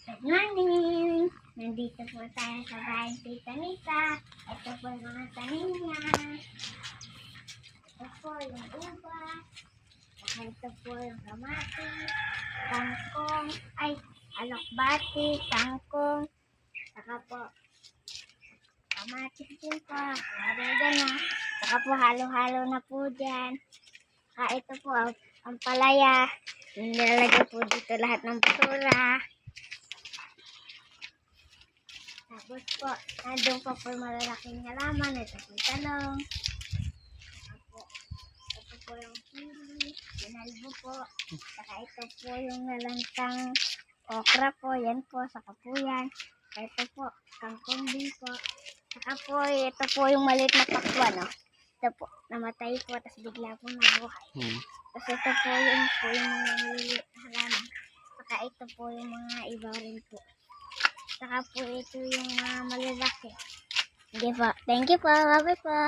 Good morning! Nandito po tayo sa bahay ni Tita Nita. Ito po yung mga tanim niya. Ito po yung ubas. Saka ito po yung kamatis, kangkong, alokbati, kangkong. Saka po, kamatis din po. Oregano. Saka po halo-halo na po dyan. Saka ito po ang palaya. Nilalagay po dito lahat ng basura. Tapos po, nandun po po malalaking halaman. Ito po talong. Ito po yung chili, pinalbo po. Saka ito po yung nalantang okra po. Yan po, saka po yan. Saka ito po, kangkong din po. Saka po, ito po yung maliit na pakwan, no? Ito po, namatay po, tapos bigla po nabuhay. Tapos ito po yung mga maliliit na halaman. Saka ito po yung mga iba rin po. Saka po ito yung mga malalaki. Sige po. Thank you po. Bye po.